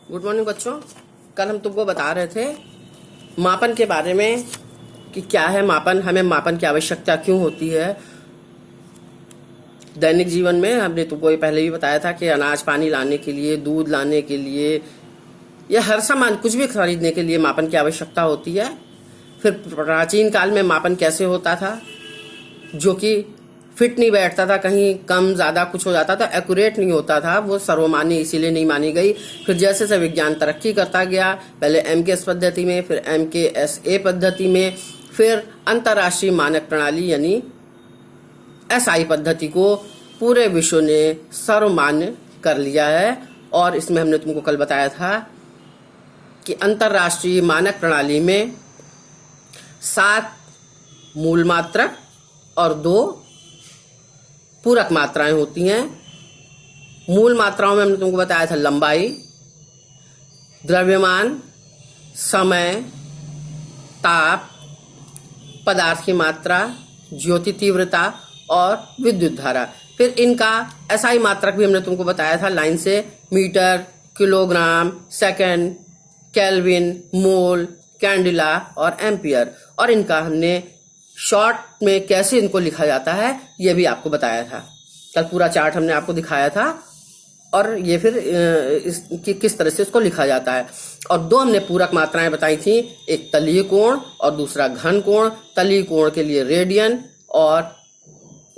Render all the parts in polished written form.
Good morning बच्चों। कल हम तुमको बता रहे थे मापन के बारे में कि क्या है मापन, हमें मापन की आवश्यकता क्यों होती है। दैनिक जीवन में हमने तुमको ये पहले भी बताया था कि अनाज पानी लाने के लिए, दूध लाने के लिए या हर सामान कुछ भी खरीदने के लिए मापन की आवश्यकता होती है। फिर प्राचीन काल में मापन कैसे होता था, जो कि फिट नहीं बैठता था, कहीं कम ज़्यादा कुछ हो जाता था, एक्यूरेट नहीं होता था, वो सर्वमान्य इसीलिए नहीं मानी गई। फिर जैसे जैसे विज्ञान तरक्की करता गया, पहले MKS पद्धति में, फिर MKSA पद्धति में, फिर अंतर्राष्ट्रीय मानक प्रणाली यानी SI पद्धति को पूरे विश्व ने सर्वमान्य कर लिया है। और इसमें हमने तुमको कल बताया था कि अंतर्राष्ट्रीय मानक प्रणाली में 7 मूल मात्रक और 2 पूरक मात्राएं होती हैं। मूल मात्राओं में हमने तुमको बताया था लंबाई, द्रव्यमान, समय, ताप, पदार्थ की मात्रा, ज्योति तीव्रता और विद्युत धारा। फिर इनका SI मात्रक भी हमने तुमको बताया था लाइन से, मीटर, किलोग्राम, सेकंड, केल्विन, मोल, कैंडिला और एम्पियर। और इनका हमने शॉर्ट में कैसे इनको लिखा जाता है ये भी आपको बताया था। कल पूरा चार्ट हमने आपको दिखाया था और ये फिर किस तरह से इसको लिखा जाता है। और 2 हमने पूरक मात्राएं बताई थी, एक तलीय कोण और दूसरा घन कोण। तलीय कोण के लिए रेडियन और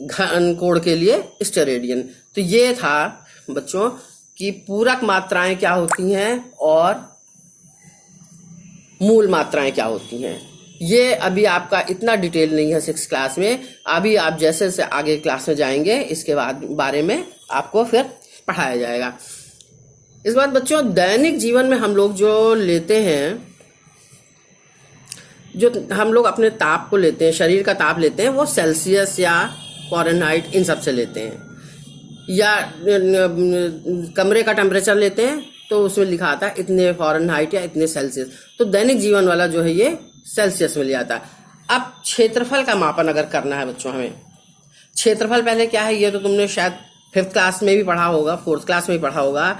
घन कोण के लिए स्टेरेडियन। तो ये था बच्चों कि पूरक मात्राएं क्या होती हैं और मूल मात्राएं क्या होती हैं। ये अभी आपका इतना डिटेल नहीं है 6th क्लास में। अभी आप जैसे जैसे आगे क्लास में जाएंगे इसके बाद बारे में आपको फिर पढ़ाया जाएगा। इस बात बच्चों दैनिक जीवन में हम लोग जो लेते हैं, जो हम लोग अपने ताप को लेते हैं, शरीर का ताप लेते हैं, वो सेल्सियस या फ़ारेनहाइट इन सब से लेते हैं, या कमरे का टेम्परेचर लेते हैं तो उसमें लिखा आता है इतने फ़ारेनहाइट या इतने सेल्सियस। तो दैनिक जीवन वाला जो है ये सेल्सियस में लिया था। अब क्षेत्रफल का मापन अगर करना है बच्चों, हमें क्षेत्रफल पहले क्या है ये तो तुमने शायद 5th क्लास में भी पढ़ा होगा, 4th क्लास में भी पढ़ा होगा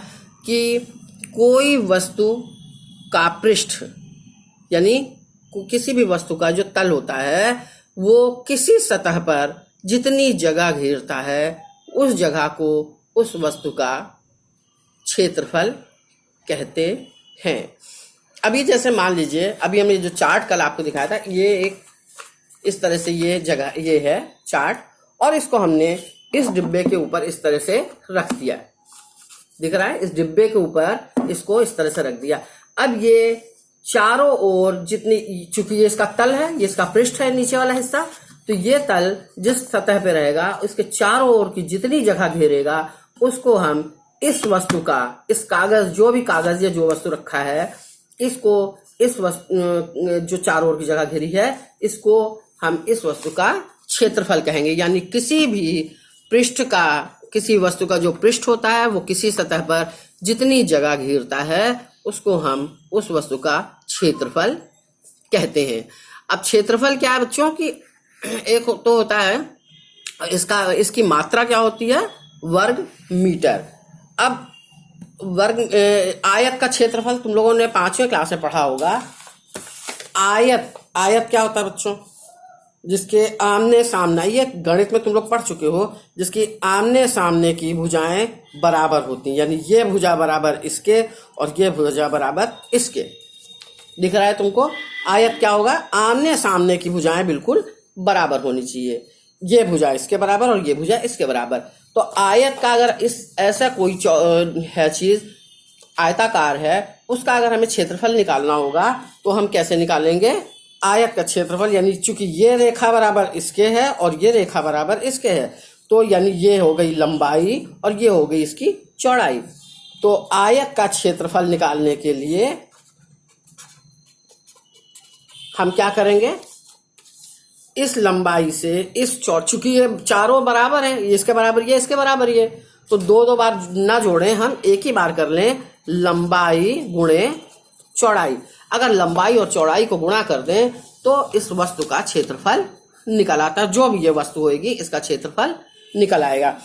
कि कोई वस्तु का पृष्ठ यानी किसी भी वस्तु का जो तल होता है वो किसी सतह पर जितनी जगह घेरता है उस जगह को उस वस्तु का क्षेत्रफल कहते हैं। अभी जैसे मान लीजिए, अभी हमने जो चार्ट कल आपको दिखाया था, ये एक इस तरह से ये जगह ये है चार्ट, और इसको हमने इस डिब्बे के ऊपर इस तरह से रख दिया। दिख रहा है, इस डिब्बे के ऊपर इसको इस तरह से रख दिया। अब ये चारों ओर जितनी, चूंकि ये इसका तल है, ये इसका पृष्ठ है नीचे वाला हिस्सा, तो ये तल जिस सतह पे रहेगा उसके चारों ओर की जितनी जगह घेरेगा उसको हम इस वस्तु का, इस कागज, जो भी कागज या जो वस्तु रखा है, इसको इस वस्तु जो चारों ओर की जगह घेरी है इसको हम इस वस्तु का क्षेत्रफल कहेंगे। यानी किसी भी पृष्ठ का, किसी वस्तु का जो पृष्ठ होता है वो किसी सतह पर जितनी जगह घेरता है उसको हम उस वस्तु का क्षेत्रफल कहते हैं। अब क्षेत्रफल क्या है बच्चों की, एक तो होता है इसकी मात्रा क्या होती है, वर्ग मीटर। अब वर्ग आयत का क्षेत्रफल तुम लोगों ने 5वीं क्लास में पढ़ा होगा। आयत क्या होता है बच्चों, जिसके आमने सामने, ये गणित में तुम लोग पढ़ चुके हो, जिसकी आमने सामने की भुजाएं बराबर होती हैं। यानी ये भुजा बराबर इसके और ये भुजा बराबर इसके। दिख रहा है तुमको, आयत क्या होगा, आमने सामने की भुजाएं बिल्कुल बराबर होनी चाहिए। ये भुजा इसके बराबर और ये भुजा इसके बराबर। तो आयत का अगर इस ऐसा कोई है चीज आयताकार है, उसका अगर हमें क्षेत्रफल निकालना होगा तो हम कैसे निकालेंगे, आयत का क्षेत्रफल। यानी चूंकि ये रेखा बराबर इसके है और ये रेखा बराबर इसके है, तो यानी ये हो गई लंबाई और ये हो गई इसकी चौड़ाई। तो आयत का क्षेत्रफल निकालने के लिए हम क्या करेंगे, इस लंबाई से इस चूंकि ये चारों बराबर है, ये इसके बराबर ये इसके बराबर ये, तो 2 बार ना जोड़ें, हम एक ही बार कर लें, लंबाई गुणे चौड़ाई। अगर लंबाई और चौड़ाई को गुणा कर दें तो इस वस्तु का क्षेत्रफल निकल आता है। जो भी ये वस्तु होगी इसका क्षेत्रफल निकल आएगा।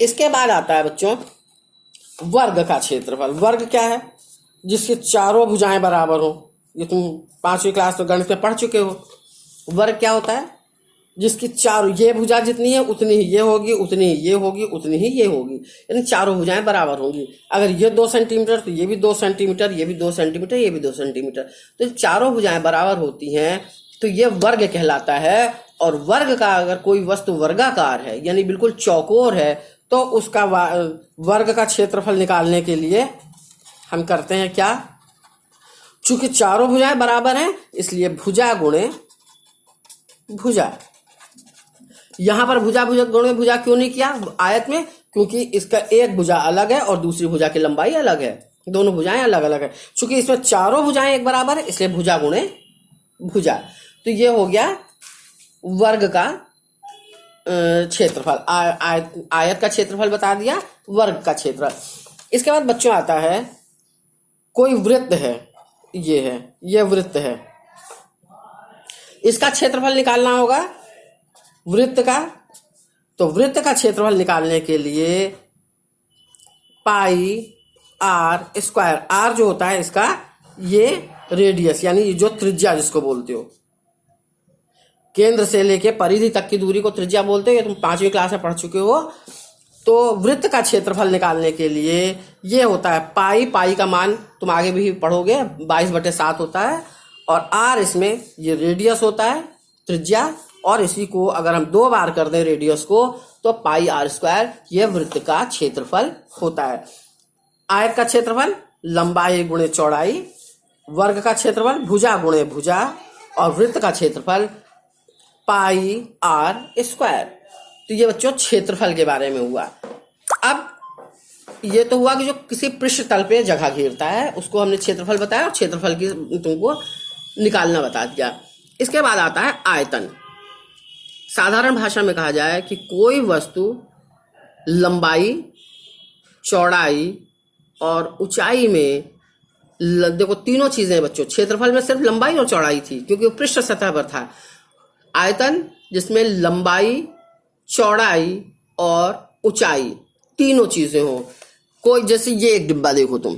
इसके बाद आता है बच्चों वर्ग का क्षेत्रफल। वर्ग क्या है, जिसकी चारों भुजाएं बराबर हो। ये तुम 5वीं क्लास तो गणित में पढ़ चुके हो। वर्ग क्या होता है? जिसकी चारों, ये भुजा जितनी है उतनी ही ये होगी, उतनी ही ये होगी, उतनी ही ये होगी, यानी चारों भुजाएं बराबर होंगी। अगर ये 2 सेंटीमीटर तो ये भी 2 सेंटीमीटर, ये भी 2 सेंटीमीटर, ये भी 2 सेंटीमीटर, तो चारों भुजाएं बराबर होती हैं तो ये वर्ग कहलाता है। और वर्ग का अगर कोई वस्तु वर्गाकार है यानी बिल्कुल चौकोर है तो उसका वर्ग का क्षेत्रफल निकालने के लिए हम करते हैं क्या? चूंकि चारों भुजाएं बराबर हैं इसलिए भुजा गुणे भुजा। यहां पर भुजा भुजा गुणे भुजा क्यों नहीं किया आयत में? क्योंकि इसका एक भुजा अलग है और दूसरी भुजा की लंबाई अलग है, दोनों भुजाएं अलग अलग है। चूंकि इसमें चारों भुजाएं एक बराबर है इसलिए भुजा गुणे भुजा। तो ये हो गया वर्ग का क्षेत्रफल। आयत का क्षेत्रफल बता दिया, वर्ग का क्षेत्रफल। इसके बाद बच्चों आता है कोई वृत्त है, ये वृत्त है, इसका क्षेत्रफल निकालना होगा वृत्त का। तो वृत्त का क्षेत्रफल निकालने के लिए पाई आर स्क्वायर, आर जो होता है इसका ये रेडियस यानी जो त्रिज्या जिसको बोलते हो, केंद्र से लेके परिधि तक की दूरी को त्रिज्या बोलते हो, ये तुम 5वीं क्लास में पढ़ चुके हो। तो वृत्त का क्षेत्रफल निकालने के लिए ये होता है पाई का मान तुम आगे भी पढ़ोगे 22/7 होता है, और आर इसमें ये रेडियस होता है त्रिज्या, और इसी को अगर हम 2 बार कर दें रेडियस को तो पाई आर स्क्वायर ये वृत्त का क्षेत्रफल होता है। आयत का क्षेत्रफल लंबाई गुणे चौड़ाई, वर्ग का क्षेत्रफल भुजा गुणे भुजा, और वृत्त का क्षेत्रफल पाई आर स्क्वायर। तो ये बच्चों क्षेत्रफल के बारे में हुआ। अब ये तो हुआ कि जो किसी पृष्ठ तल पे जगह घेरता है उसको हमने क्षेत्रफल बताया और क्षेत्रफल की तुमको निकालना बता दिया। इसके बाद आता है आयतन। साधारण भाषा में कहा जाए कि कोई वस्तु लंबाई, चौड़ाई और ऊंचाई में, देखो तीनों चीजें बच्चों, क्षेत्रफल में सिर्फ लंबाई और चौड़ाई थी क्योंकि वो पृष्ठ सतह पर था। आयतन जिसमें लंबाई, चौड़ाई और ऊंचाई तीनों चीजें हो। कोई जैसे ये एक डिब्बा देखो तुम,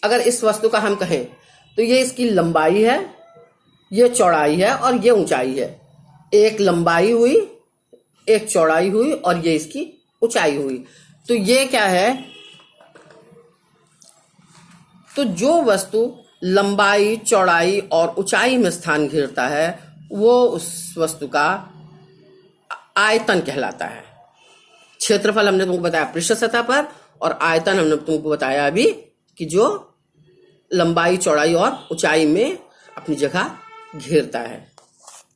अगर इस वस्तु का हम कहें तो ये इसकी लंबाई है, ये चौड़ाई है और ये ऊंचाई है। एक लंबाई हुई, एक चौड़ाई हुई और ये इसकी ऊंचाई हुई। तो ये क्या है? तो जो वस्तु लंबाई, चौड़ाई और ऊंचाई में स्थान घेरता है वो उस वस्तु का आयतन कहलाता है। क्षेत्रफल हमने तुमको बताया पृष्ठ सतह पर, और आयतन हमने तुमको बताया अभी कि जो लंबाई, चौड़ाई और ऊंचाई में अपनी जगह घेरता है।